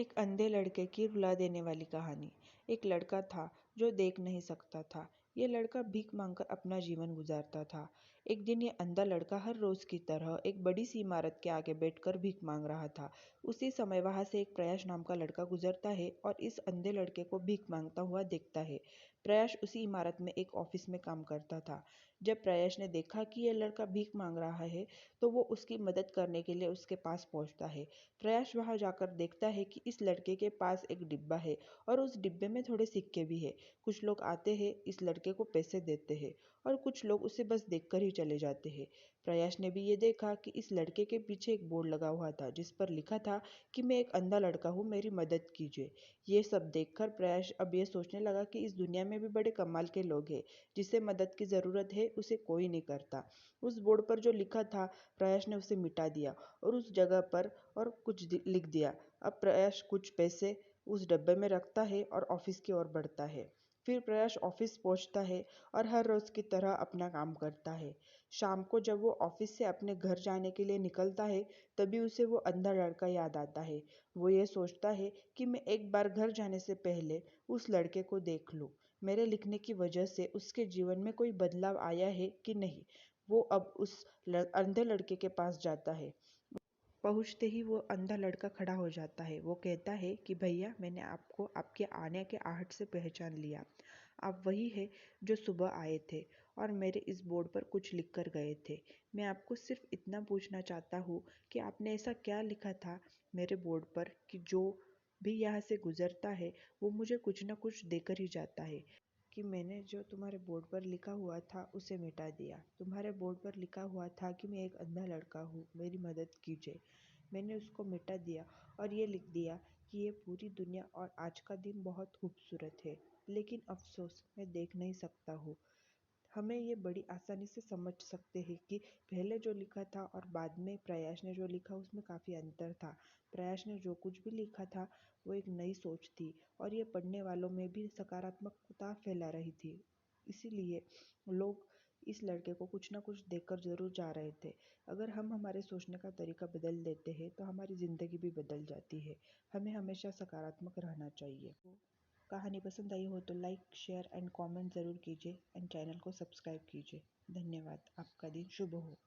एक अंधे लड़के की रुला देने वाली कहानी। एक लड़का था जो देख नहीं सकता था। ये लड़का भीख मांगकर अपना जीवन गुजारता था। एक दिन ये अंधा लड़का हर रोज की तरह एक बड़ी सी इमारत के आगे बैठकर भीख मांग रहा था। उसी समय वहां से एक प्रयास नाम का लड़का गुजरता है और इस अंधे लड़के को भीख मांगता हुआ देखता है। प्रयास उसी इमारत में एक ऑफिस में काम करता था। जब प्रयास ने देखा कि यह लड़का भीख मांग रहा है तो वो उसकी मदद करने के लिए उसके पास पहुंचता है। प्रयास वहां जाकर देखता है कि इस लड़के के पास एक डिब्बा है और उस डिब्बे में थोड़े सिक्के भी है। कुछ लोग आते हैं, इस लड़के को पैसे देते हैं और कुछ लोग उसे बस देखकर ही चले जाते हैं। प्रयास ने भी ये देखा कि इस लड़के के पीछे एक बोर्ड लगा हुआ था जिस पर लिखा था कि मैं एक अंधा लड़का हूँ, मेरी मदद कीजिए। ये सब देखकर प्रयास अब ये सोचने लगा कि इस दुनिया में भी बड़े कमाल के लोग हैं। जिसे मदद की ज़रूरत है उसे कोई नहीं करता। उस बोर्ड पर जो लिखा था प्रयास ने उसे मिटा दिया और उस जगह पर और कुछ लिख दिया। अब प्रयास कुछ पैसे उस डब्बे में रखता है और ऑफिस की ओर बढ़ता है। फिर प्रयास ऑफिस पहुंचता है और हर रोज की तरह अपना काम करता है। शाम को जब वो ऑफिस से अपने घर जाने के लिए निकलता है तभी उसे वो अंधा लड़का याद आता है। वो ये सोचता है कि मैं एक बार घर जाने से पहले उस लड़के को देख लूं। मेरे लिखने की वजह से उसके जीवन में कोई बदलाव आया है कि नहीं। वो अब उस अंधे लड़के के पास जाता है। पहुंचते ही वो अंधा लड़का खड़ा हो जाता है। वो कहता है कि भैया, मैंने आपको आपके आने के आहट से पहचान लिया। आप वही है जो सुबह आए थे और मेरे इस बोर्ड पर कुछ लिख कर गए थे। मैं आपको सिर्फ इतना पूछना चाहता हूँ कि आपने ऐसा क्या लिखा था मेरे बोर्ड पर कि जो भी यहाँ से गुजरता है वो मुझे कुछ ना कुछ देकर ही जाता है। कि मैंने जो तुम्हारे बोर्ड पर लिखा हुआ था उसे मिटा दिया। तुम्हारे बोर्ड पर लिखा हुआ था कि मैं एक अंधा लड़का हूँ, मेरी मदद कीजिए। मैंने उसको मिटा दिया और ये लिख दिया कि ये पूरी दुनिया और आज का दिन बहुत खूबसूरत है, लेकिन अफसोस मैं देख नहीं सकता हूँ। हमें ये बड़ी आसानी से समझ सकते हैं कि पहले जो लिखा था और बाद में प्रयास ने जो लिखा उसमें काफ़ी अंतर था। प्रयास ने जो कुछ भी लिखा था वो एक नई सोच थी और ये पढ़ने वालों में भी सकारात्मकता फैला रही थी। इसीलिए लोग इस लड़के को कुछ ना कुछ देकर ज़रूर जा रहे थे। अगर हम हमारे सोचने का तरीका बदल देते हैं तो हमारी ज़िंदगी भी बदल जाती है। हमें हमेशा सकारात्मक रहना चाहिए। कहानी पसंद आई हो तो लाइक, शेयर एंड कमेंट ज़रूर कीजिए एंड चैनल को सब्सक्राइब कीजिए। धन्यवाद। आपका दिन शुभ हो।